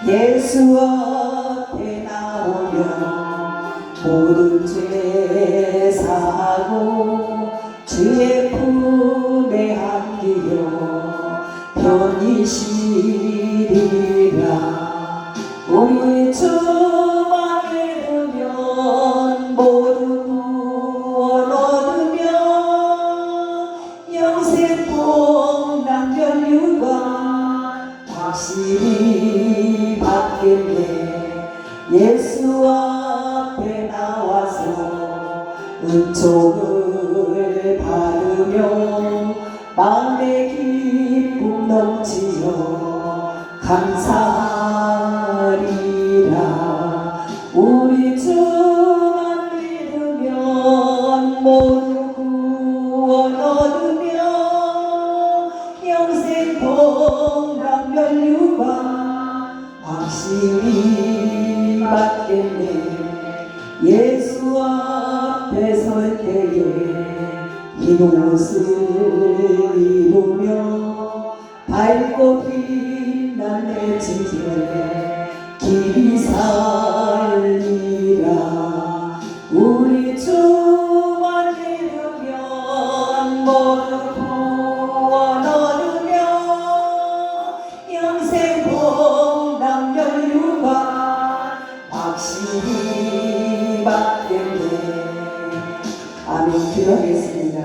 예수 앞에 나오면 모든 죄 사하고 주의 품에 안기려 편히 쉬리라. 우리 주만 믿으면 모든 구원 얻으며 영생 복락전 유관 확실히 받겠네. 예수 앞에 나와서 은총을 받으며 마음의 기쁨 넘치며 감사하리라. 우리 주만 믿으면 모든 구원 얻으며 영생 복락전 유관 확실히 받겠네. 예수 앞에 설 때에 흰 옷을 입으며 밝고 빛난 내 집에 길이 살리라. 우리 주만 믿으면 모든 구원 얻으며 영생 복락전 유관 확실히 받겠네. 아멘. 기도하겠습니다.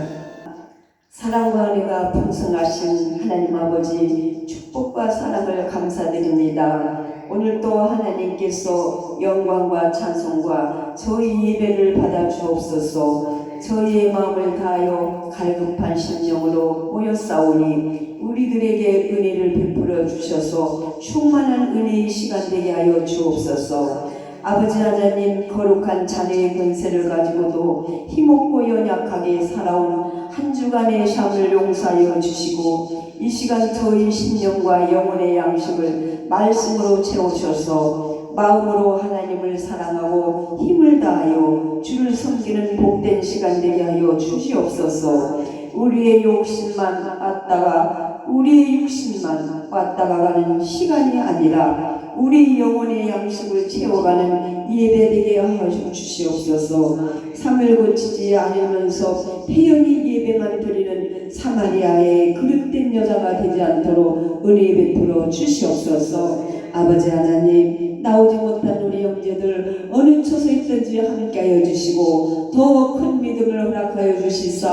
사랑과 은혜가 풍성하신 하나님 아버지, 축복과 사랑을 감사드립니다. 오늘도 하나님께서 영광과 찬송과 저희 예배를 받아 주옵소서. 저희의 마음을 다하여 갈급한 심령으로 모였사오니 우리들에게 은혜를 베풀어 주셔서 충만한 은혜의 시간 되게 하여 주옵소서. 아버지 하나님, 거룩한 자녀의 권세를 가지고도 힘없고 연약하게 살아온 한 주간의 삶을 용서하여 주시고 이 시간 저희 심령과 영혼의 양식을 말씀으로 채우셔서 마음으로 하나님을 사랑하고 힘을 다하여 주를 섬기는 복된 시간 되게 하여 주시옵소서. 우리의 욕심만 왔다가 우리의 육신만 왔다가 가는 시간이 아니라 우리 영혼의 양식을 채워가는 예배 되게 하여 주시옵소서. 삶을 고치지 않으면서 태연히 예배만 드리는 사마리아의 그릇된 여자가 되지 않도록 은혜 베풀어 주시옵소서. 아버지 하나님, 나오지 못한 우리 형제들 어느 처서 있든지 함께하여 주시고 더 큰 믿음을 허락하여 주시사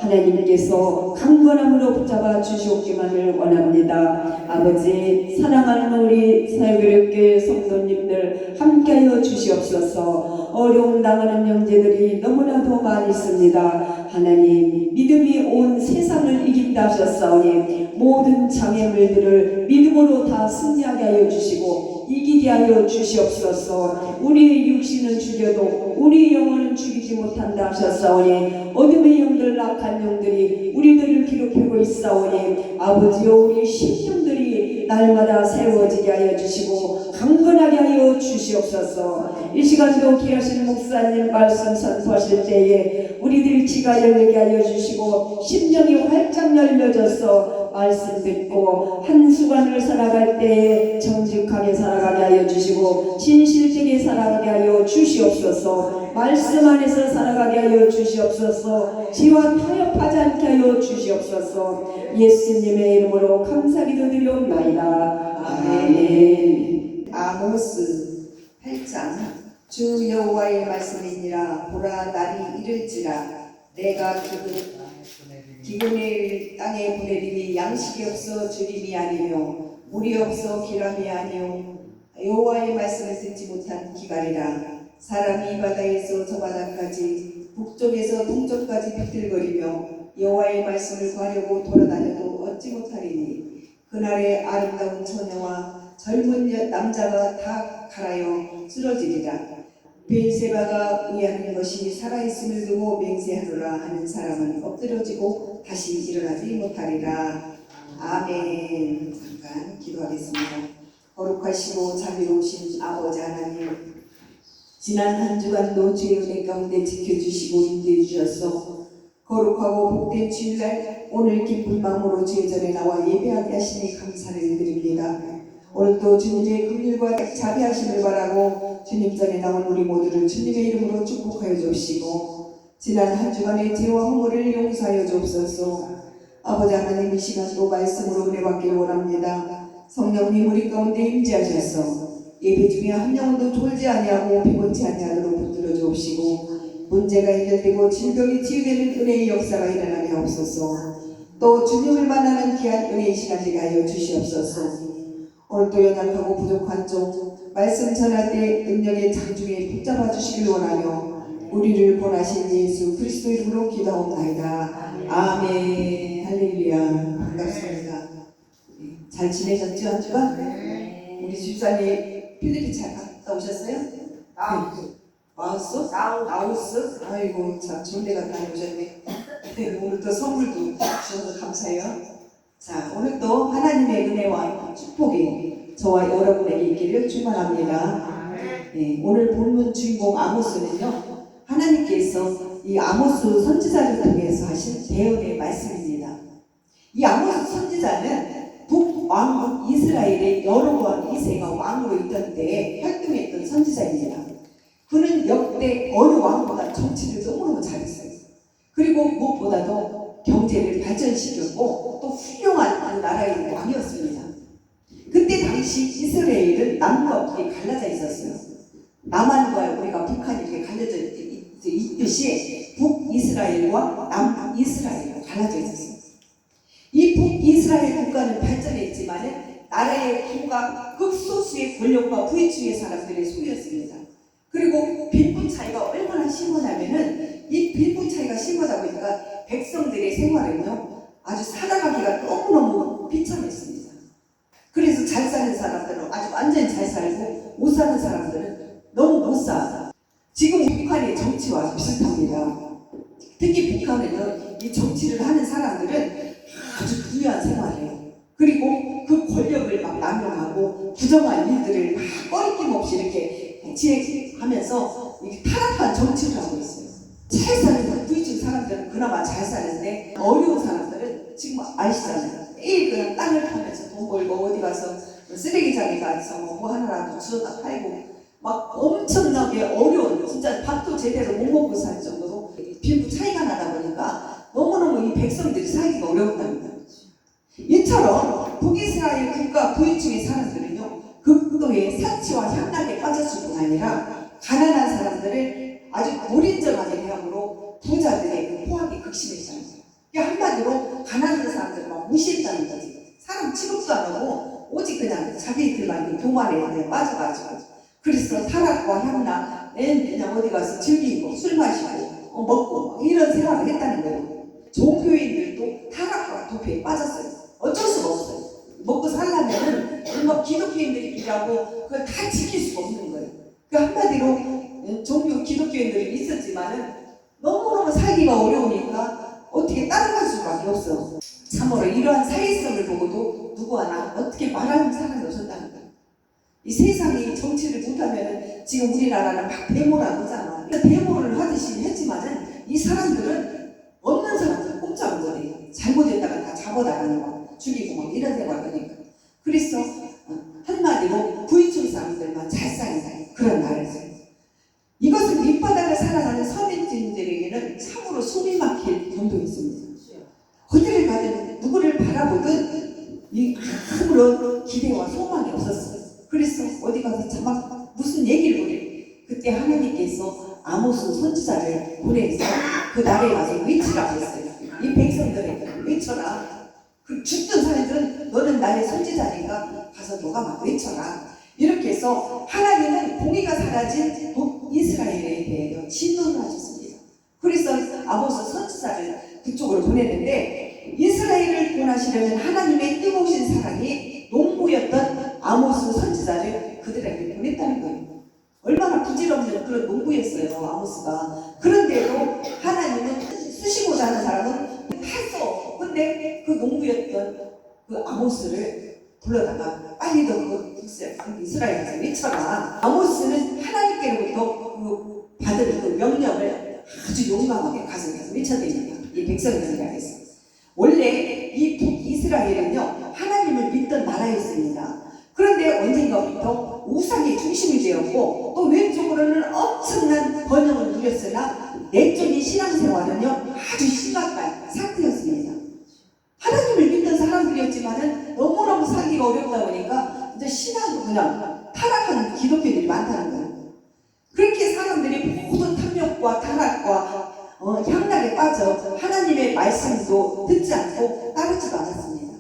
하나님께서 강건함으로 붙잡아 주시옵기만을 원합니다. 아버지, 사랑하는 우리 사회교육교회 성도님들 함께하여 주시옵소서. 어려움 당하는 형제들이 너무나도 많이 있습니다. 하나님, 믿음이 온 세상을 이긴다 하셨사오니 모든 장애물들을 믿음으로 다 승리하게 하여 주시고 이기게 하여 주시옵소서. 우리의 육신은 죽여도 우리의 영혼은 죽이지 못한다 하셨사오니 어둠의 영들 악한 영들이 우리들을 괴롭히고 있사오니 아버지여, 우리 심령들이 날마다 세워지게 하여 주시고 강건하게 하여 주시옵소서. 이 시간도 귀하신 목사님 말씀 선포하실 때에 우리들 귀가 열리게 하여 주시고 심령이 활짝 열려져서 말씀 듣고 한 주간을 살아갈 때에 정직하게 살아가게 하여 주시고 진실되게 살아가게 하여 주시옵소서. 말씀 안에서 살아가게 하여 주시옵소서. 지와 타협하지 않게 하여 주시옵소서. 예수님의 이름으로 감사기도 드리옵나이다. 아멘. 아모스 8장. 주 여호와의 말씀이니라. 보라, 날이 이를지라 내가 기근을 땅에 보내리니 양식이 없어 주림이 아니며 물이 없어 기람이 아니요 여호와의 말씀을 듣지 못한 기갈이라. 사람이 이 바다에서 저 바다까지 북쪽에서 동쪽까지 비틀거리며 여호와의 말씀을 구하려고 돌아다녀도 얻지 못하리니 그날에 아름다운 처녀와 젊은 남자가 다 갈아여 쓰러지리라. 베일세바가 의하는 것이 살아있음을 두고 맹세하노라 하는 사람은 엎드러지고 다시 일어나지 못하리라. 아멘. 잠깐 기도하겠습니다. 거룩하시고 자비로우신 아버지 하나님, 지난 한 주간도 주의 은혜 가운데 지켜주시고 인도해 주셔서 거룩하고 복된 주일날 오늘 기쁜 마음으로 주의 전에 나와 예배하게 하시니 감사를 드립니다. 오늘도 주님의 긍휼과 자비하심을 바라고 주님 전에 나온 우리 모두를 주님의 이름으로 축복하여 주시고 지난 한 주간의 죄와 허물을 용서하여 주옵소서. 아버지 하나님, 이 시간도 말씀으로 은혜 받기를 원합니다. 성령님 우리 가운데 임재하셔서 예배 중에 한 영혼도 졸지 아니하고 피곤치 아니하도록 붙들어 주옵시고 문제가 해결되고 질병이 치유되는 은혜의 역사가 일어나게 하옵소서. 또 주님을 만나는 귀한 은혜의 시간 되게 하여 주시옵소서. 오늘도 연약하고 부족한 종 말씀 전할 때 능력의 장중에 붙잡아 주시길 원하며 우리를 보내신 예수 그리스도 이름으로 기도하옵나이다. 아멘. 할렐루야. 반갑습니다. 잘 지내셨죠, 한 주간? 우리 집사님 필리핀 잘 갔다 오셨어요? 마우스? 라오스? 아이고 참 좋은 데 갔다 오셨네. 오늘 또 선물도 주셔서 감사해요. 자, 오늘 또 하나님의 은혜와 축복이 저와 여러분에게 있기를 축원합니다. 네, 오늘 본문 주인공 아모스는요, 하나님께서 이 아모스 선지자를 통해서 하신 대언의 말씀입니다. 이 아모스 선지자는 북왕국 이스라엘의 여로보암 2세가 왕으로 있던 때에 활동했던 선지자입니다. 그는 역대 어느 왕보다 정치를 너무너무 잘했어요. 그리고 무엇보다도 경제를 발전시켰고 또 훌륭한 그 나라의 왕이었습니다. 그때 당시 이스라엘은 남과 북에 갈라져 있었어요. 남한과 우리가 북한이 이렇게 갈라져 있듯이 북이스라엘과 남이스라엘이 갈라져 있었어요. 이 북이스라엘 국가는 발전했지만 나라의 부가 극소수의 권력과 부유층의 사람들의 소유였습니다. 그리고 빈부 차이가 얼마나 심하냐면은 이 빈부 차이가 심하다 보니까 백성들의 생활은요 아주 살아가기가 너무너무 비참했습니다. 그래서 잘 사는 사람들은 아주 완전히 잘 살고 못 사는 사람들은 너무 못 살아. 지금 북한의 정치와 비슷합니다. 특히 북한은요 이 정치를 하는 사람들은 아주 부유한 생활이에요. 그리고 그 권력을 막 남용하고 부정한 일들을 막 꺼리낌 없이 이렇게 지혜하면서 타락한 정치를 하고 있어요. 잘 사는 부유층 사람들은 그나마 잘 사는데 어려운 사람들은 지금 아시잖아요. 매일 그냥 땅을 파면서 돈 벌고 어디 가서 쓰레기장에 가서 뭐 하나라도 주워다 팔고 막 엄청나게 어려운 진짜 밥도 제대로 못 먹고 살 정도로 빈부 차이가 나다 보니까 너무너무 이 백성들이 살기가 어려웠답니다. 이처럼 북이스라엘 국가 부유층의 사람들은요 극도의 사치와 향락에 빠졌을 뿐 아니라 가난한 사람들을 아주 불인정하게 대함으로 부자들의 그 포악이 극심했잖아요. 한마디로 가난한 사람들을 막 무시했다는 거지. 사람 취급도 안 하고 오직 그냥 자기들만 교만에 빠져가지고 그래서 타락과 향락, 그냥 어디 가서 즐기고 술 마시고 먹고 이런 생활을 했다는 거예요. 종교인들도 타락과 도피에 빠졌어요. 어쩔 수가 없어요. 먹고 살려면은 기독교인들이 일하고 그걸 다 지킬 수가 없는 거예요. 그 한마디로 종교 기독교인들이 있었지만은 너무너무 살기가 어려우니까 어떻게 따라갈 수밖에 없어. 참으로 이러한 사회성을 보고도 누구 하나 어떻게 말하는 사람이 없었다는 거예요. 이 세상이 정치를 못하면은 지금 우리나라는 막 데모를 하잖아. 데모를 하듯이 했지만은 이 사람들은 없는 사람들 꼼짝 못해요. 잘못했다가 다 잡아다가는 거 죽이고 막 이런 생각을 하니까. 그래서 한마디로 부유층 사람들만 잘 사는 그런 나라였어요. 이것은 밑바닥을 살아가는 서민들에게는 참으로 숨이 막힐 정도였습니다. 어디를 가든 누구를 바라보든 이 아무런 기대와 소망이 없었어요. 그래서 어디 가서 참 무슨 얘기를 보내. 그때 하나님께서 아모스 선지자를 보내서 그 나라에 가서 외치라고 했어요. 이 백성들에게 외쳐라. 그 죽든 살든 너는 나의 선지자니까 가서 너가 막 외쳐라. 이렇게 해서 하나님은 공의가 사라진 북이스라엘에 대해 진노를 하셨습니다. 그래서 아모스 선지자를 그쪽으로 보냈는데 이스라엘을 구원하시려면 하나님의 뜨거우신 사랑이 농부였던 아모스 선지자를 그들에게 보냈다는 거예요. 얼마나 부질없는 그런 농부였어요, 아모스가. 그런데도 하나님은 쓰시고자 하는 사람은 했어. 근데 그 농부였던 그 아모스를 불러다가 빨리 더 그 이스라엘 가서 외쳐라. 아모스는 하나님께로부터 그 받은 그 명령을 아주 용감하게 가서 외쳐드립니다. 이 백성들을 향해서. 원래 이 북이스라엘은요 하나님을 믿던 나라였습니다. 그런데 그런데 언젠가부터 우상의 중심이 되었고 또 왼쪽으로는 엄청난 번영을 누렸으나 내적인 신앙생활은요 아주 심각한 상태였습니다. 하나님을 믿는 사람들이었지만은 너무너무 살기가 어렵다 보니까 이제 신앙도 그냥 타락하는 기독교들이 많다는 거예요. 그렇게 사람들이 모든 탐욕과 타락과 향락에 빠져 하나님의 말씀도 듣지 않고 따르지도 않았습니다.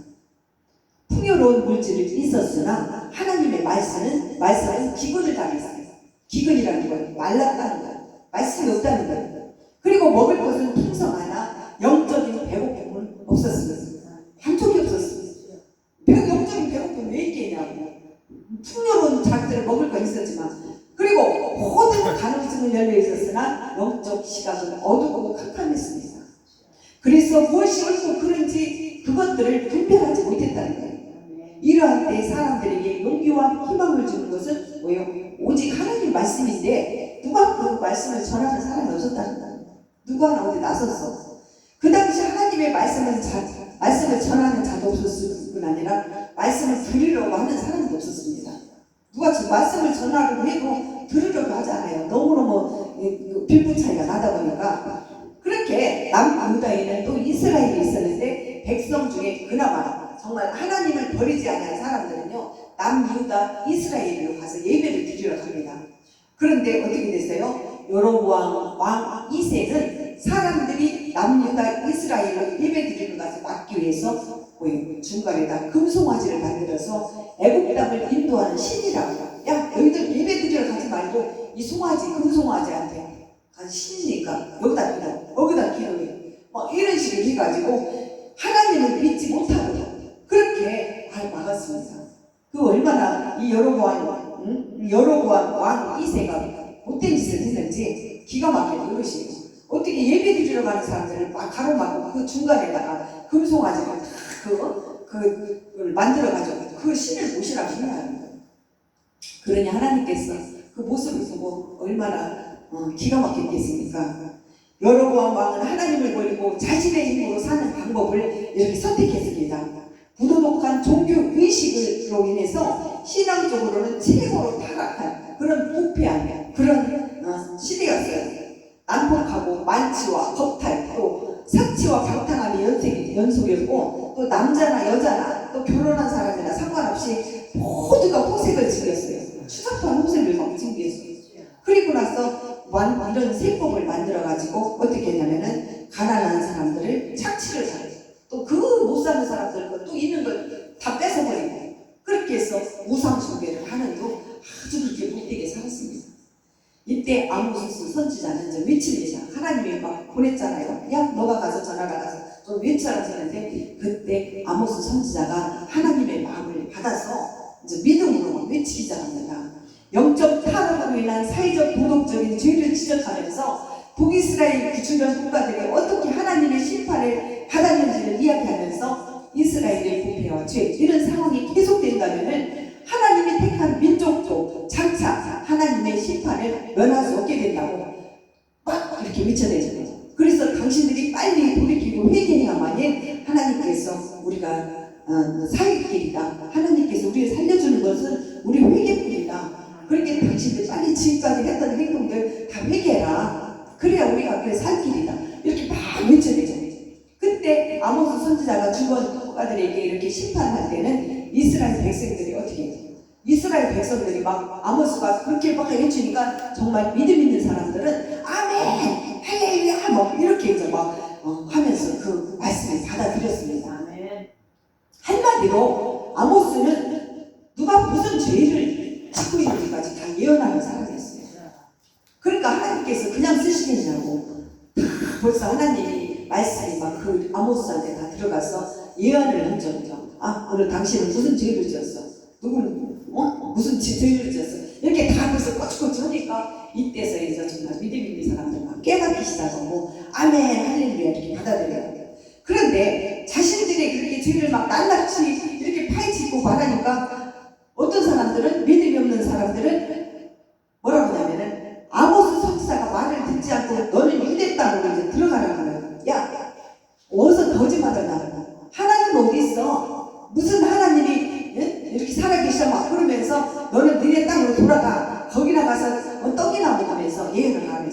풍요로운 물질이 있었으나 하나님의 말씀은 기근을 당했어요. 기근이라는 건 말랐다는 거예요. 말씀이 없다는 거예요. 그리고 먹을 것은 풍성하나 영적인 배고픔은 없었습니다. 한쪽이 없었습니다. 영적인 배고픔은 왜 있겠냐고. 풍요로운 자기들 먹을 거 있었지만 그리고 모든 가능성은 열려 있었으나 영적 시각은 어두고 캄캄했습니다. 그래서 무엇이 옳고 그른지 그것들을 분별하지 못했다는 거예요. 이러한 때 사람들에게 용기와 희망을 주는 것은 뭐예요? 오직 하나님 말씀인데 누가 그 말씀을 전하는 사람이 없었다는 거예요. 누가 하나 어디 나섰어. 그 당시 하나님의 말씀을 전하는 자도 없었을 뿐 아니라 말씀을 들으려고 하는 사람도 없었습니다. 누가 저 말씀을 전하려고 해도 들으려고 하지 않아요. 너무너무 빌분 차이가 나다 보니까. 그렇게 남유다에는 또 이스라엘이 있었는데 백성 중에 그나마 정말 하나님을 버리지 않은 사람들은요 남유다 이스라엘로 가서 예배를 드리러 갑니다. 그런데 어떻게 됐어요? 여로보암 왕 2세는 사람들이 남유다 이스라엘로 예배 드리는 것을 막기 위해서 중간에다 금송아지를 만들어서 애굽 땅을 인도하는 신이라고. 야 너희들 예배 드리러 가지 말고 이 송아지 금송아지한테 신이니까 여기다 기도해 막 이런 식으로 해가지고 하나님을 믿지 못하고 그렇게 막았습니다. 그 얼마나 이 여로보암 왕 2세가 못된 짓을 했는지 기가 막히게 이러시고 어떻게 예배 드리러 가는 사람들을 막 가로막고 그 중간에다가 금송아지를 그걸 만들어가지고 그 신을 모시라고 하는 거예요. 그러니 하나님께서 그 모습을 보고 얼마나 기가 막혔겠습니까? 여로보암 왕은 하나님을 버리고 자신의 힘으로 사는 방법을 이렇게 선택했습니다. 부도덕한 종교 의식으로 인해서 신앙적으로는 최고로 타락한 그런 부패한 그런 시대였어요. 난폭하고 만취와 겁탈 또 사치와 방탕함이 연속이었고 또 남자나 여자나 또 결혼한 사람이나 상관없이 모두가 호색을 즐겼어요. 추잡한 호색을 막 즐겼어요. 그리고 나서 이런 세법을 만들어가지고 어떻게 했냐면은 가난한 사람들을 착취를 하고 또 그 못 사는 사람들 또 있는 걸 다 뺏어버리고 그렇게 해서 우상 숭배를 하는 도 아주 그렇게 못되게 살았습니다. 이때 아모스 선지자는 이제 외칩니다. 하나님이 막 보냈잖아요. 야 너가 가서 전화가 가서 좀 외치라고 했는데 그때 아모스 선지자가 하나님의 마음을 받아서 이제 믿음으로 막 외치기 시작합니다. 영적 탄압으로 인한 사회적 도덕적인 죄를 지적하면서 북이스라엘 주변 국가들이 어떻게 하나님의 심판을 받았는지를 이야기하면서 이스라엘의 부패와 죄 이런 상황이 계속된다면은 하나님이 택한 민족도 장차 하나님의 심판을 면할 수 없게 된다고 막 이렇게 외쳐내잖아요. 그래서 당신들이 빨리 돌이키고 회개해야만이 하나님께서 우리가 살 길이다. 하나님께서 우리를 살려주는 것은 우리 회개뿐이다. 그렇게 당신들 빨리 지금까지 했던 행동들 다 회개해라. 그래야 우리가 그래 살 길이다. 이렇게 막 외쳐내잖아요. 그때 아모스 선지자가 주변 국가들에게 이렇게 심판할 때는 이스라엘 백성들이 어떻게 해요? 이스라엘 백성들이 막 아모스가 그렇게 막 외치니까 정말 믿음 있는 사람들은 아멘 할렐루야 막 이렇게 이제 막 하면서 그 말씀을 받아들였습니다. 한마디로 아모스는 누가 무슨 죄를 짓고 있는지까지 다 예언하는 사람이었어요. 그러니까 하나님께서 그냥 쓰시겠냐고. 벌써 하나님이 말씀이 막 그 아모스한테 다 들어가서 예언을 한 적이죠. 오늘 당신은 무슨 죄를 지었어? 누구는 무슨 죄를 지었어? 이렇게 다 벌써 꼬치꼬치 하니까 이때서 이제 정말 믿음 있는 사람들 막 깨닫기 시작하고 아멘 할렐루야 이렇게 받아들여요. 그런데 자신들의 그렇게 죄를 막 낱낱이 이렇게 파헤치고 말하니까 어떤 사람들은 믿음이 없는 사람들은 뭐라고 하냐면은 아모스 선지자가 말을 듣지 않고 너는 유대 땅으로 이제 들어가라는 거예요. 야 어디서 거짓말하냐? 하나님 어디 있어? 무슨 하나님이 이렇게 살아계셔 막 그러면서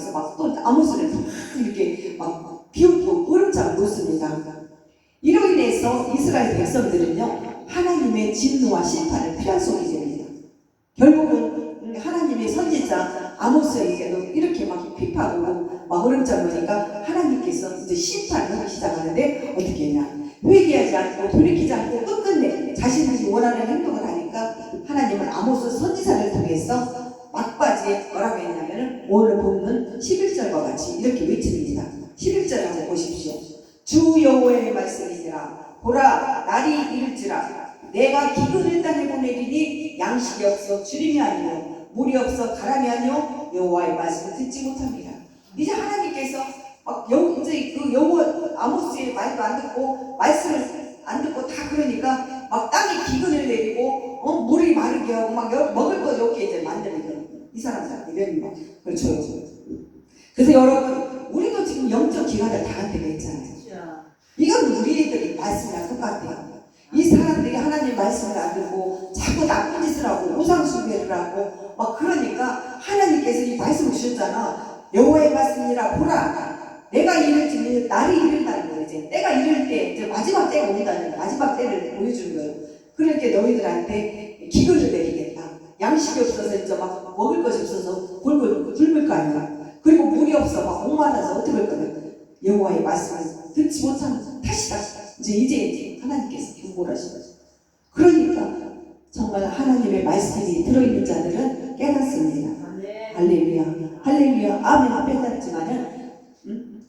해서 막 또 아모스를 막 이렇게 막 비웃고 으름장 놓습니다. 이로 인해서 이스라엘 백성들은요 하나님의 진노와 심판을 피할 수 없게 됩니다. 결국은 하나님의 선지자 아모스에게도 이렇게 막 핍하고 막 으름장 놓으니까 하나님께서 이제 심판을 하기 시작하는데 어떻게 했냐, 회개하지 않고 돌이키지 않고 끝끝내 자신들이 원하는 행동을 하니까 하나님은 아모스 선지자를 통해서 막바지에 뭐라고 했냐면은 오늘 본문 11절과 같이 이렇게 외칩니다. 11절 한번 보십시오. 주 여호와의 말씀이니라. 보라, 날이 이를지라. 내가 기근을 땅에 보내리니 양식이 없어 주림이 아니며 물이 없어 가람이 아니요 여호와의 말씀을 듣지 못합니다. 이제 하나님께서 막 이제 그 여호와 아모스의 말도 안 듣고 말씀을 안 듣고 다 그러니까 막 땅에 기근을 내리고 물이 마르게 하고 막 먹을 거 이렇게 이제 만드는 거예요. 이 사람들이 막 그렇죠. 그래서 여러분 우리도 지금 영적 기간을 당하게 됐잖아요. 이건 우리들이 말씀이랑 똑같아요. 이 사람들이 하나님 말씀을 안 듣고 자꾸 나쁜 짓을 하고 우상 숭배를 하고 막 그러니까 하나님께서 이 말씀을 주셨잖아. 여호와의 말씀이라 보라. 내가 이를지 날이 이른다는 거예요. 이제 내가 이를 때 이제 마지막 때가 온다는 마지막 때를 보여주는 거예요. 그러니까 너희들한테 기근을 내리겠다. 양식이 없어서 이제 막 먹을 것이 없어서 굶을 거 아니야. 그리고 물이 없어 막 목마라서 어떻게 할 거냐. 여호와의 말씀을 듣지 못하면서 다시 이제 하나님께서 경고를 하신 거죠. 그러니까 정말 하나님의 말씀이 들어있는 자들은 깨닫습니다. 할렐루야, 할렐루야, 아멘 앞에 닿지만은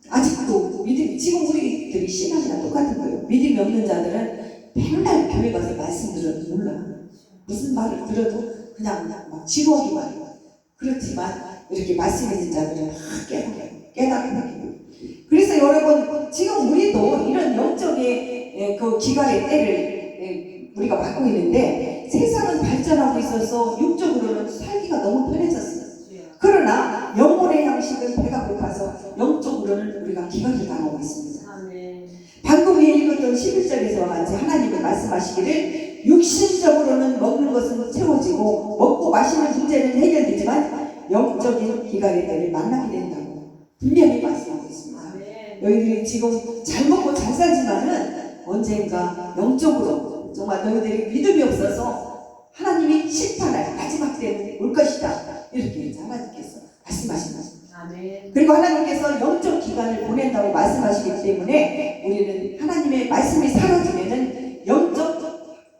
아직도 믿음이 지금 우리들이 신앙이랑 똑같은 거예요. 믿음이 없는 자들은 맨날 교회 가서 말씀 들어도 몰라. 무슨 말을 들어도 그냥 막 지루하기만 해요. 그렇지만 이렇게 말씀 있는 자들은 깨닫는 그래서 여러분 지금 우리도 이런 영적의 그 기간의 때를 우리가 받고 있는데 세상은 발전하고 있어서 육적으로는 살기가 너무 편해졌어요. 그러나 영혼의 양식은 배가 고파서 영적으로는 우리가 기간을 당하고 있습니다. 방금 위에 읽었던 11절에서와 같이 하나님은 말씀하시기를 육신적으로는 먹는 것은 채워지고 먹고 마시는 문제는 해결되지만 영적인 기간의 때를 만나게 된다고 분명히 말씀하고 있습니다. 너희들이 지금 잘 먹고 잘 살지만은 언젠가 영적으로 정말 너희들이 믿음이 없어서 하나님이 심판할 마지막 때는 올 것이다. 이렇게 하나님께서 말씀하십니다. 그리고 하나님께서 영적 기간을 보낸다고 말씀하시기 때문에 우리는 하나님의 말씀이 사라지면은 영적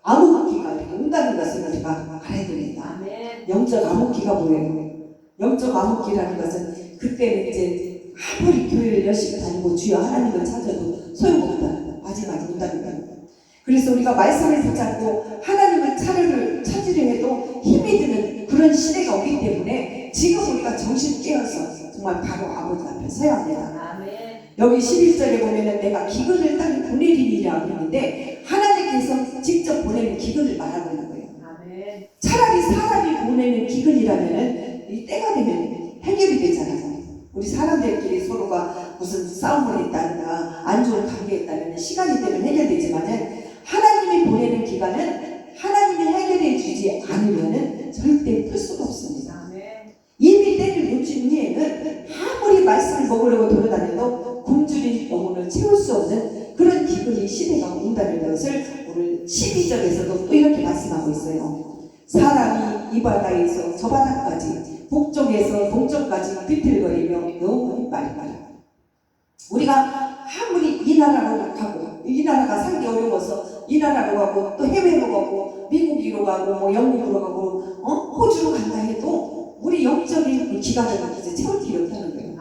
암흑기가 온다는 것을 우리가 알아야 됩니다. 영적 암흑기가 뭐예요? 영적 암흑기라는 것은 그때는 이제 아무리 교회를 열심히 다니고 주여 하나님을 찾아도 소용없다. 마지막에 온다는 거예요. 그래서 우리가 말씀을 붙잡고 하나님을 찾으려 해도 힘이 드는 그런 시대가 오기 때문에 지금 우리가 정신 깨어서 정말 바로 아버지 앞에 서야 합니다. 여기 11절에 보면은 내가 기근을 땅에 보내리리라 했는데 하나님께서 직접 보내는 기근을 말하고 있는 거예요. 차라리 사람이 보내는 기근이라면은 이 때가 되면 해결이 되잖아요. 우리 사람들끼리 서로가 무슨 싸움을 했다든가 안 좋은 관계에 있다면 시간이 되면 해결되지만은 하나님이 보내는 기간은 하나님이 해결해 주지 않으면은 절대 풀 수가 없습니다. 이미 때를 놓친 후에는 아무리 말씀을 먹으려고 돌아다녀도 굶주린 영혼을 채울 수 없는 그런 기근이 시대가 온다는 것을 오늘 12절에서도 또 이렇게 말씀하고 있어요. 사람이 이 바다에서 저 바다까지 북쪽에서 동쪽까지 비틀거리며 여호와의 말이라. 우리가 아무리 이 나라로 가고 이 나라가 살기 어려워서 이 나라로 가고 또 해외로 가고 미국으로 가고 뭐 영국으로 가고 호주로 간다 해도 우리 영적인 기간을 이제 채울 필요 없다는 거예요.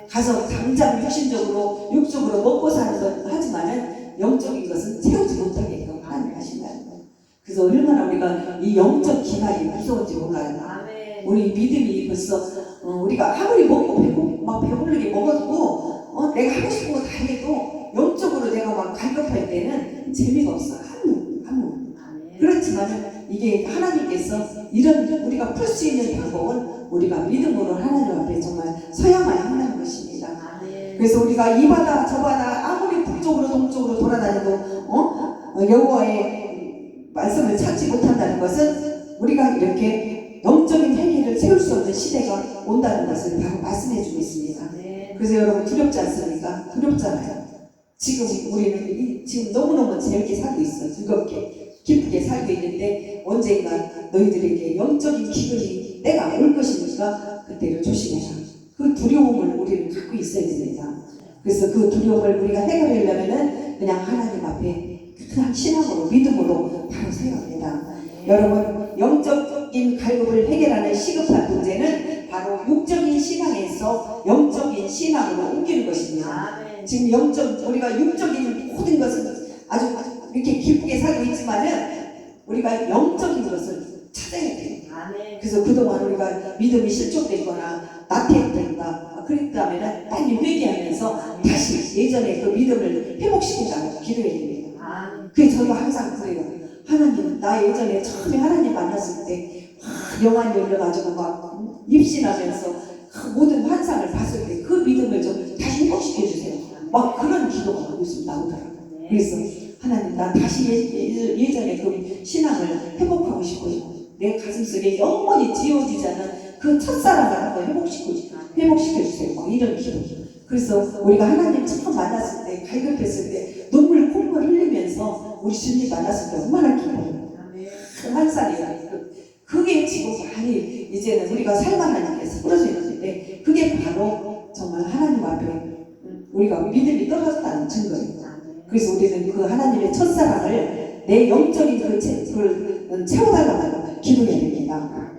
가서 당장 육신적으로 육적으로 먹고 사는 건 하지만은 영적인 것은 채우지 못하게끔 하나님 하신다는 거예요. 그래서 얼마나 우리가 이 영적 기간이 무서운지 몰라요. 우리 믿음이 벌써 우리가 아무리 먹고 막 배부르게 먹어도 내가 하고 싶은 거 다 해도 영적으로 내가 막 갈급할 때는 재미가 없어. 한무. 그렇지만 이게 하나님께서 이런 우리가 풀 수 있는 방법은 우리가 믿음으로 하나님 앞에 정말 서야만 한다는 것입니다. 그래서 우리가 이 바다 저 바다 아무리 북쪽으로 동쪽으로 돌아다녀도 여호와의 말씀을 찾지 못한다는 것은 우리가 이렇게 영적인 행위를 생명을 세울 수 없는 시대가 온다는 것을 바로 말씀해 주고 있습니다. 그래서 여러분 두렵지 않습니까? 두렵잖아요. 지금 우리는 지금 너무너무 재밌게 살고 있어. 즐겁게 기쁘게 살고 있는데 언젠가 너희들에게 영적인 기근이 때가 올 것이니까 그때를 조심해라. 그 두려움을 우리는 갖고 있어야 됩니다. 그래서 그 두려움을 우리가 해결하려면은 그냥 하나님 앞에 그냥 신앙으로 믿음으로 바로 세워야 합니다. 여러분 영적인 갈급을 해결하는 시급한 문제는 바로 육적인 신앙에서 영적인 신앙으로 옮기는 것입니다. 지금 우리가 육적인 모든 것은 아주 이렇게 기쁘게 살고 있지만은 우리가 영적인 것을 찾아야 돼요. 그래서 그동안 우리가 믿음이 실족됐거나 나태했던가 그랬다면은 빨리 회개하면서 다시 예전에 그 믿음을 회복시키자고 기도해야 됩니다. 그래서 저희가 항상 그래요. 하나님, 나 예전에 처음에 하나님 만났을 때 영안이 열려가지고 막 입신하면서 그 모든 환상을 봤을 때 그 믿음을 좀 다시 회복시켜 주세요. 막 그런 기도가 요즘 나오더라고요. 그래서 하나님, 나 다시 예전에 그 신앙을 회복하고 싶어요. 내 가슴속에 영원히 지워지지 않은 그 첫사랑을 한번 회복시켜 주세요. 막 이런 기도. 그래서 우리가 하나님 처음 만났을 때, 갈급했을 때 눈물 콧물 흘리면서 우리 주님 만났을 때 얼마나 기뻐요. 그 환상이라 그게 지금 많이 이제는 우리가 살만하니까 쓰러져 있는데 그게 바로 정말 하나님 앞에 우리가 믿음이 떨어졌다는 증거예요. 그래서 우리는 그 하나님의 첫사랑을 내 영적인 그걸 채워달라고 기도해야 됩니다.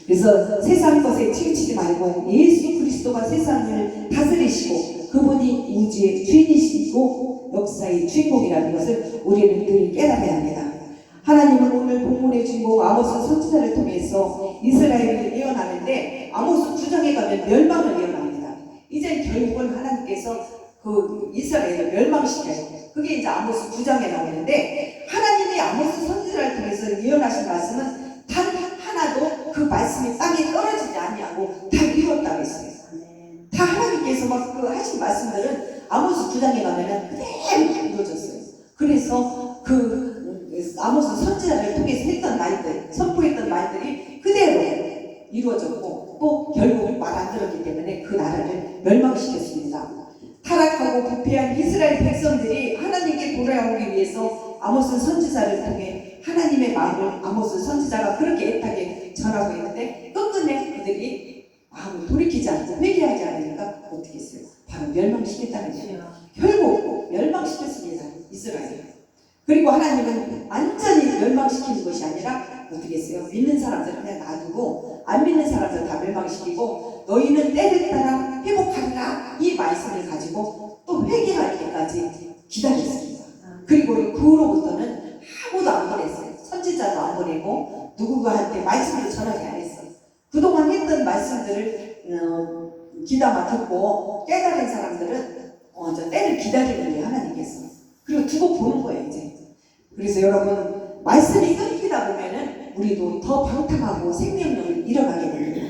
그래서 세상 것에 치우치지 말고 예수 그리스도가 세상을 다스리시고 그분이 우주의 주인이시고 역사의 주인공이라는 것을 우리는 늘 깨달아야 합니다. 하나님은 오늘 본문의 주인공 아모스 선지자를 통해서 이스라엘을 예언하는데 아모스 9장에 가면 멸망을 예언합니다. 이제 결국은 하나님께서 그 이스라엘을 멸망시켜요. 그게 이제 아모스 9장에 나오는데 하나님이 아모스 선지자를 통해서 예언하신 말씀은 단 하나도 그 말씀이 땅에 떨어지지 않냐고 다 이루었다고 했어요. 다 하나님께서 막 그 하신 말씀들은 아모스 9장에 가면은 그대로 이루어졌어요. 그래서 그 아모스 선지자를 통해서 했던 말들, 선포했던 말들이 그대로 이루어졌고 또 결국 말 안 들었기 때문에 그 나라를 멸망시켰습니다. 타락하고 부패한 이스라엘 백성들이 하나님께 돌아오기 위해서 아모스 선지자를 통해 하나님의 마음을 아모스 선지자가 그렇게 애타게 전하고 있는데 끝끝내 그들이 마음을 돌이키지 않고 회개하지 않으니까 어떻게 했어요? 바로 멸망시켰다는 거예요. 결국 멸망시켰습니다. 이스라엘. 그리고 하나님은 완전히 멸망시키는 것이 아니라 어떻게 했어요? 믿는 사람들 그냥 놔두고 안 믿는 사람들 다 멸망시키고 너희는 때를 따라 회복하리라 이 말씀을 가지고 또 회개할 때까지 기다렸습니다. 그리고 그 후로부터는 아무도 안 보냈어요. 선지자도 안 보내고 누구한테 말씀을 전하지 않았어요. 그동안 했던 말씀들을 귀담아 듣고 깨달은 사람들은 저 때를 기다리는 거예요. 하나님께서. 그리고 두고 보는 거예요. 이제. 그래서 여러분 말씀이 끊기다 보면은 우리도 더 방탕하고 생명력을 잃어가게 됩니다.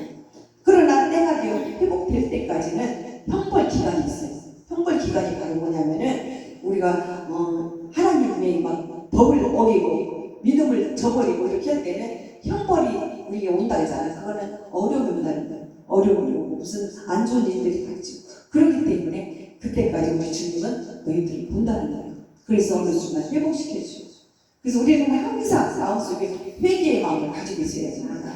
그러나 때가 되어 회복될 때까지는 형벌 기간이 있어요. 형벌 기간이 바로 뭐냐면은 우리가 하나님의 막 법을 어기고 믿음을 저버리고 이렇게 할 때는 형벌이 우리에게 온다 했잖아요. 그거는 어려움이 온다는 거예요. 어려움이 오고 무슨 안 좋은 일들이 닥치고 그렇기 때문에 그때까지 우리 주님은 너희들을 본다는 거예요. 그래서 어느 순간 회복시켜 주시죠. 그래서 우리는 항상 마음속에 회개의 마음을 가지고 있어야 됩니다.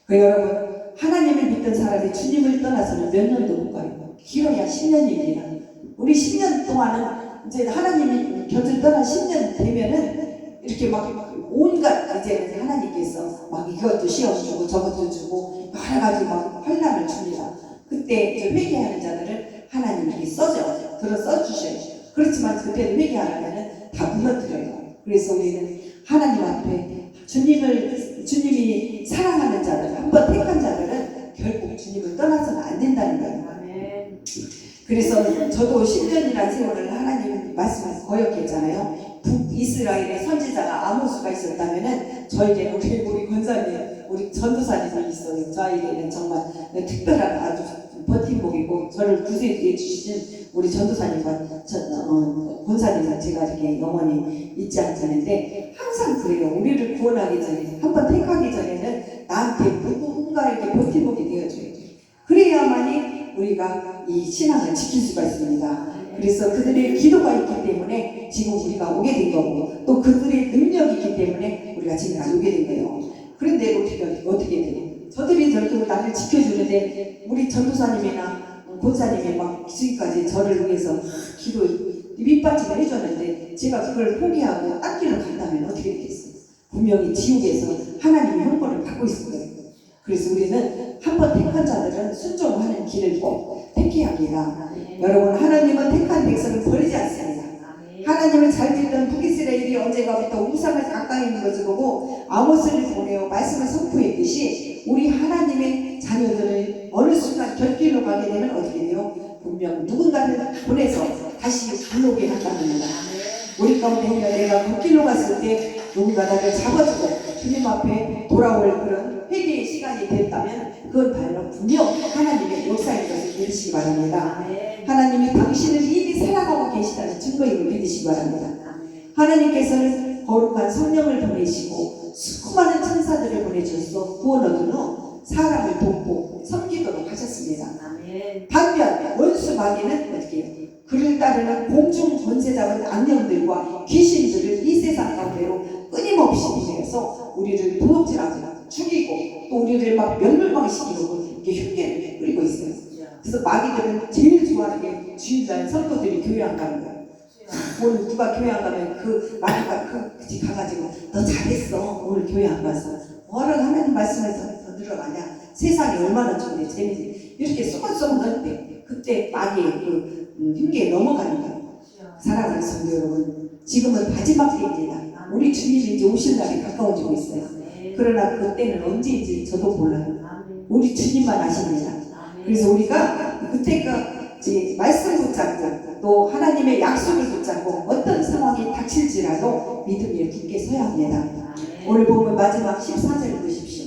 그 여러분 하나님을 믿던 사람이 주님을 떠나서는 몇 년도 못 가요. 길어야 10년입니다. 우리 10년 동안은 이제 하나님이 곁을 떠난 10년 되면은 이렇게 막 온갖 이제 하나님께서 막 이것도 시험 주고 저것도 주고 여러 가지 막 환난을 줍니다. 그때 이제 회개하는 자들을 하나님이 써주셔요. 그렇지만 그때는 회개 안 하면은 다 무너뜨려요. 그래서 우리는 하나님 앞에 주님이 사랑하는 자들, 한번 택한 자들은 결국 주님을 떠나서는 안 된다는 거예요. 그래서 저도 10년이라는 세월을 하나님 말씀을 거역했잖아요. 북이스라엘의 선지자가 아모스가 있었다면은 저에게는 우리 권사님, 우리 전도사님이 있어요. 저에게는 정말 특별한 아주 버팀목이고 저를 구세해 주신 우리 전도사님과 권사님과 제가 이렇게 영원히 잊지 않자는데 항상 그래요. 우리를 구원하기 전에 한번 택하기 전에는 나한테 누군가에게 된 거고 또 그들의 능력이 있기 때문에 우리가 지금까지 오게 된 거예요. 그런데 어떻게 돼요? 저들이 저렇게 나를 지켜주는데 우리 전도사님이나 권사님이 막 지금까지 저를 위해서 기도 밑받침을 해줬는데 제가 그걸 포기하고 딴 길로 간다면 어떻게 되겠어요? 분명히 지옥에서 하나님의 형벌을 받고 있을 거예요. 그래서 우리는 한번 택한 자들은 순종하는 길을 꼭 택해야 합니다. 여러분, 하나님은 택한 백성을 버리지 않습니다. 하나님을 잘 믿던 북이스라엘이 언젠가부터 우상을 가까이 있는 것을 보고 아모스를 보내어 말씀을 선포했듯이 우리 하나님의 자녀들을 어느 순간 결길로 가게 되면 어떻게 돼요? 분명 누군가를 보내서 다시 불러오게 한답니다. 우리 가운데 내가 걷길로 갔을 때 누군가 나를 잡아주고 주님 앞에 돌아올 그런 회개의 시간이 됐다면 그건 바로 분명 하나님의 역사인 것을 믿으시기 바랍니다. 하나님이 당신을 이미 사랑하고 계시다는 증거임을 믿으시기 바랍니다. 하나님께서는 거룩한 성령을 보내시고 수많은 천사들을 보내주셔서 구원 얻은 후 사람을 돕고 섬기도록 하셨습니다. 반면 원수 마귀는 어떻게 해요? 그를 따르는 공중 권세 잡은 악령들과 귀신들을 이 세상 가운데로 끊임없이 보내서 우리를 도둑질하고 죽이고 또 우리를 막 멸망시키고 이렇게 흉계를 뿌리고 있어요. 그래서 마귀들은 제일 좋아하는 게 주일날 성도들이 교회 안 가는 거예요. 오늘 누가 교회 안 가면 그 마귀가 그 가가지고 너 잘했어 오늘 교회 안 가서 뭐를 하나님 말씀을 더 늘어가냐 세상이 얼마나 좋은데 재밌는데 이렇게 쏘고쏘고 넣을 때 그때 마귀의 그 흉계에 넘어가는 거예요. 사랑하는 성도 여러분, 지금은 마지막 때입니다. 우리 주님이 이제 오실 날이 가까워지고 있어요. 그러나 그때는 언제인지 저도 몰라요. 우리 주님만 아십니다. 그래서 우리가 그때가 이제 말씀 붙잡고 또 하나님의 약속을 붙잡고 어떤 상황이 닥칠지라도 믿음에 굳게 서야 합니다. 오늘 보면 마지막 14절 보십시오.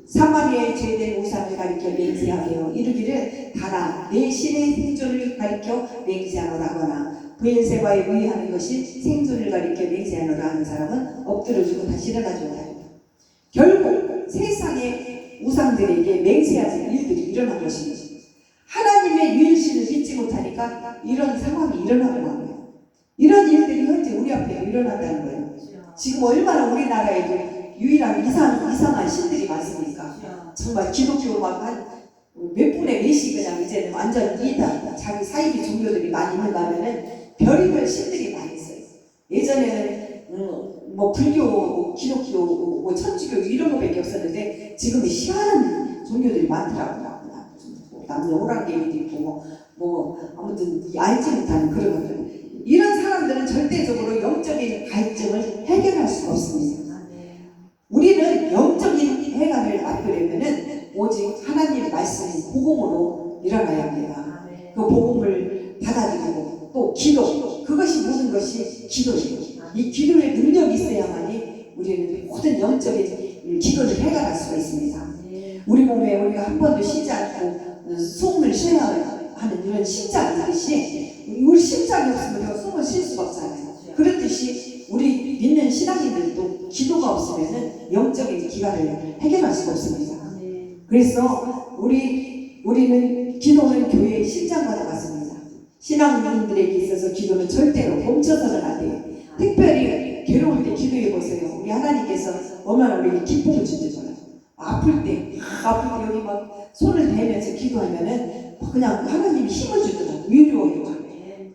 사마리아의 죄된 우상을 가리켜 맹세하여 이르기를 다나 내 신의 생존을 가리켜 맹세하노라 하거나 부엘세바에 의하는 것이 생존을 가리켜 맹세하노라 하는 사람은 엎드려주고 다시 일어나줘야 합니다. 결국 세상의 우상들에게 맹세하는 일들이 일어난 것입니다. 하나님의 유일신을 믿지 못하니까 이런 상황이 일어나고 말이에요. 이런 일들이 현재 우리 앞에 일어난다는 거예요. 지금 얼마나 우리나라에도 유일한 이상한 신들이 많습니까? 정말 기독교 막 한 몇 분의 몇이 그냥 이제는 완전 이다. 자기 사이비 종교들이 많이 있는가 하면은 별의별 신들이 많이 있어요. 예전에는 뭐 불교, 뭐 기독교, 뭐 천주교 이런 거밖에 없었는데 지금은 희한한 종교들이 많더라고요. 남녀 호랑개미도 있고 뭐 아무튼 알지 못하는 그런 것들. 이런 사람들은 절대적으로 영적인 갈증을 해결할 수가 없습니다. 우리는 영적인 해결을 맡으려면은 오직 하나님의 말씀인 복음으로 일어나야 합니다. 그 복음을 받아들이고 또 기도, 그것이 모든 것이 기도예요. 이 기도의 능력이 있어야만이 우리는 모든 영적인 기도를 해결할 수가 있습니다. 우리 몸에 우리가 한 번도 쉬지 않고 숨을 쉬어야 하는 이런 심장이 있듯이 우리 심장이 없으면 우리가 숨을 쉴 수가 없잖아요. 그렇듯이 우리 믿는 신앙인들도 기도가 없으면 영적인 기관을 해결할 수가 없습니다. 그래서 우리는 기도는 교회의 심장과도 같습니다. 신앙인들에게 있어서 기도는 절대로 멈춰서는 안 돼요. 특별히 괴로울 때 기도해 보세요. 우리 하나님께서 얼마나 우리에게 기쁨을 주시잖아요. 아플 때 여기 막 손을 대면서 기도하면은 그냥 하나님이 힘을 주더라고요. 위로해요.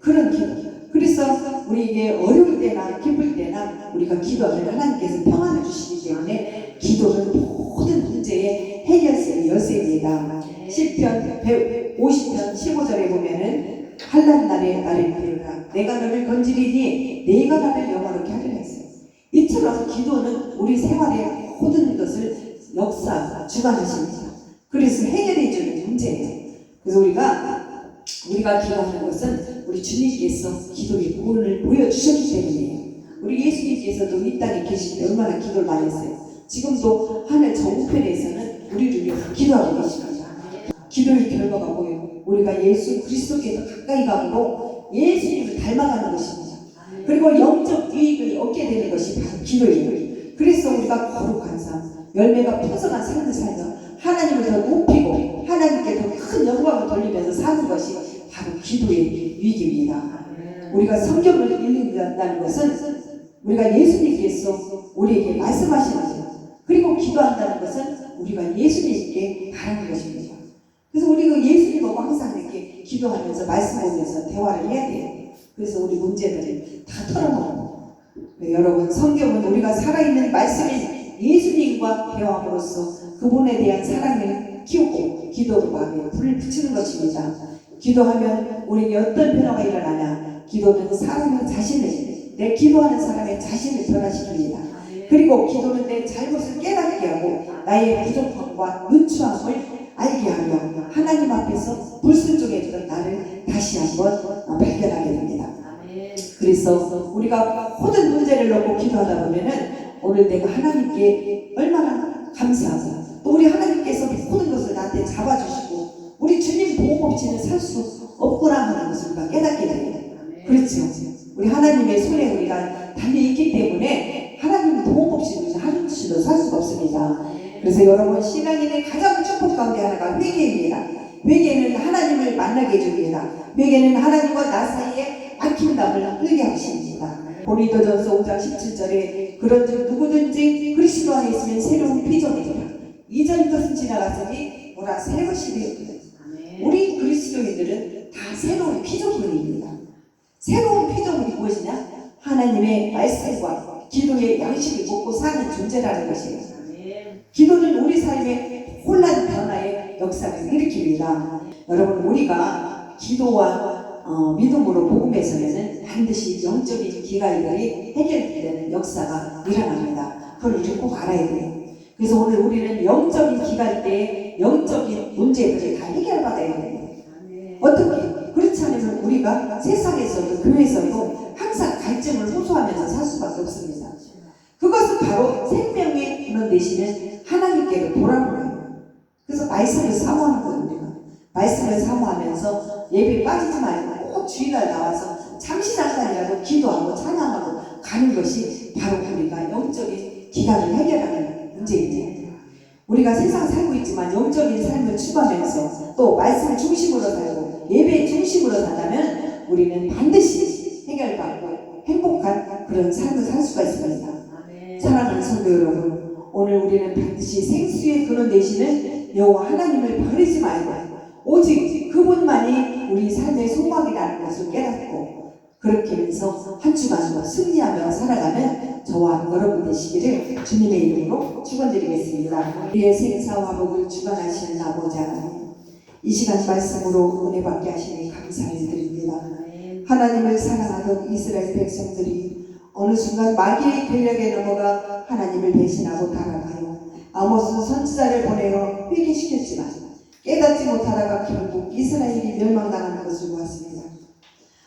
그런 기도. 그래서 우리에게 어려울 때나 기쁠 때나 우리가 기도하면 하나님께서 평안을 주시기 때문에 기도는 모든 문제의 해결책의 열쇠입니다. 시편 150편 15절에 보면은 환난 날에 나를 부르라 내가 너를 건지리니 내가 나를 영화롭게 하리라 했어요. 이처럼 기도는 우리 생활의 모든 것을 주관하십니다. 그래서 해결해 주는 문제예요. 그래서 우리가 기도하는 것은 우리 주님께서 기도의 본을 보여주셨기 때문이에요. 우리 예수님께서도 이 땅에 계실 때 얼마나 기도를 많이 했어요. 지금도 하늘 저 우편에서는 우리를 위해서 기도하고 계십니다. 기도의 결과가 뭐예요? 우리가 예수 그리스도께서 가까이 가고 예수님을 닮아가는 것입니다. 그리고 영적 유익을 얻게 되는 것이 바로 기도예요. 그래서 우리가 거룩한 삶, 열매가 풍성한 삶을 살며 하나님을 더 높이고 하나님께 더 큰 영광을 돌리면서 사는 것이 바로 기도의 유익입니다. 우리가 성경을 읽는다는 것은 우리가 예수님께서 우리에게 말씀하시는 거예요. 그리고 기도한다는 것은 우리가 예수님께 바라는 것입니다. 그래서 우리 그 예수님하고 항상 이렇게 기도하면서 말씀 보면서 대화를 해야 돼요. 그래서 우리 문제들을 다 털어놓고 여러분 성경은 우리가 살아있는 말씀인 예수님과 대화함으로써 그분에 대한 사랑을 키우고 기도로 마음에 불을 붙이는 것입니다. 기도하면 우리에게 어떤 변화가 일어나냐? 기도는 사람의 자신을 내 기도하는 사람의 자신을 변화시킵니다. 그리고 기도는 내 잘못을 깨닫게 하고 나의 부족함과 누추함을 알게 하며 하나님 앞에서 불순종에 있던 나를 다시 한번 발견하게 됩니다. 그래서 우리가 모든 문제를 놓고 기도하다 보면은 오늘 내가 하나님께 얼마나 감사하고 또 우리 하나님께서 모든 것을 나한테 잡아주시고 우리 주님 보호 없이는 살 수 없구나 하는 것을 우리가 깨닫게 돼요. 그렇죠. 우리 하나님의 손에 우리가 달려있기 때문에 하나님 보호 없이 우리 하루도 살 수가 없습니다. 그래서 여러분 신앙인의 가장 축복 가운데 하나가 회개입니다. 회개는 하나님을 만나게 해줍니다. 회개는 하나님과 나 사이에 아낌감을 흘게 하십니다. 고린도전서 5장 17절에 그런즉 누구든지 그리스도 안에 있으면 새로운 피조물이라 이전 것은 지나갔으니 보라 새 것이 되었다. 우리 그리스도인들은 다 새로운 피조물입니다. 새로운 피조물이 무엇이냐? 하나님의 말씀과 기도의 양식을 먹고 사는 존재라는 것이에요. 기도는 우리 삶의 혼란 변화의 역사를 일으킵니다. 여러분 우리가 기도와 믿음으로 복음에 서면은 반드시 영적인 기갈들이 해결되는 역사가 일어납니다. 그걸 우리 꼭 알아야 돼요. 그래서 오늘 우리는 영적인 기갈 때에 영적인 문제들을 다 해결받아야 됩니다. 어떻게? 그렇지 않으면 우리가 세상에서도 교회에서도 항상 갈증을 호소하면서 살 수밖에 없습니다. 그것은 바로 생명의 근원 되시는 하나님께로 돌아오는 거예요. 그래서 말씀을 사모하는 거예요. 우리가 말씀을 사모하면서 예배 빠지지 말고 꼭 주일날 나와서 잠시 잠깐이라도 기도하고 찬양하고 가는 것이 바로 우리가 영적인 기간을 해결하는 문제입니다. 우리가 세상 살고 있지만 영적인 삶을 추구하면서 또 말씀을 중심으로 살고 예배 중심으로 산다면 우리는 반드시 해결받고 행복한 그런 삶을 살 수가 있습니다. 사랑하는 성도 여러분, 오늘 우리는 반드시 생수의 근원 되시는 여호와 하나님을 버리지 말고 오직 그분만이 우리 삶의 소망이라는 것을 깨닫고 그렇게 해서 한 주간도 승리하며 살아가는 저와 여러분 되시기를 주님의 이름으로 축원드리겠습니다. 우리의 생사와 복을 주관하시는 아버지 하나님, 이 시간 말씀으로 은혜 받게 하시니 감사드립니다. 하나님을 사랑하던 이스라엘 백성들이 어느 순간 마귀의 권력에 넘어가 하나님을 배신하고 타락하여 아모스 선지자를 보내어 회개시켰지만 깨닫지 못하다가 결국 이스라엘이 멸망당하는 것을 보았습니다.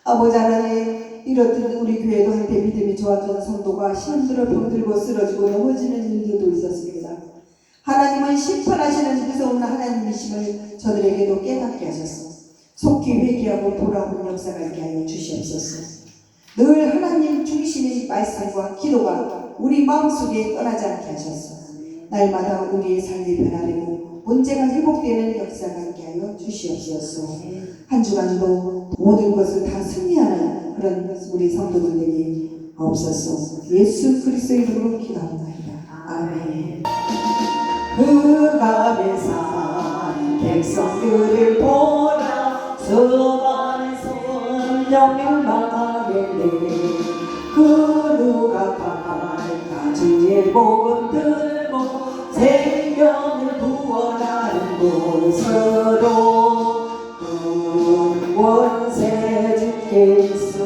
아버지 하나님, 이렇듯 우리 교회도 한때 믿음이 좋아졌던 성도가 힘들어 병들고 쓰러지고 넘어지는 일들도 있었습니다. 하나님은 심판하시는 무서운 하나님이심을 저들에게도 깨닫게 하셔서 속히 회개하고 돌아오는 역사가 있게 하여 주시옵소서. 늘 하나님 중심의 말씀과 기도가 우리 마음속에 떠나지 않게 하셔서 날마다 우리의 삶이 변화되고 문제가 회복되는 역사가 있게 하여 주시옵소서. 한 주간도 모든 것을 다 승리하는 그런 우리 성도들에게 없어서 예수 그리스도의 이름으로 기도합니다. 아멘. 그 밤에 산 백성들을 보라 수많은 성령을 망하길래 그 누가 갈까 주의 복음 들고 생명을 구원하는 곳으로 권세 주께 있으니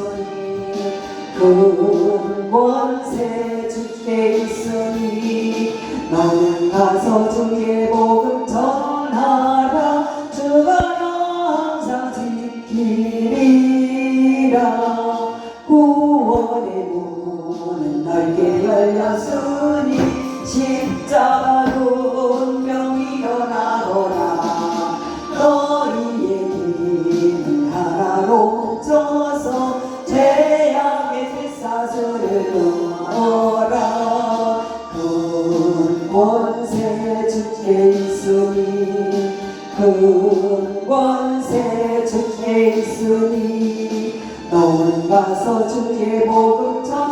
권세 주께 있으니 너는 가서 주의 복음 전하라 주가 항상 지키리라. 구원의 문은 넓게 열렸으니 십자가로 운명이 일어나거라. 너희의 길은 하나로 져서 죄악의 쇠사슬을 끊어라. 큰 권세 주께 있으니 큰 권세 주께 있으니 너는 가서 주의 복음 전하라.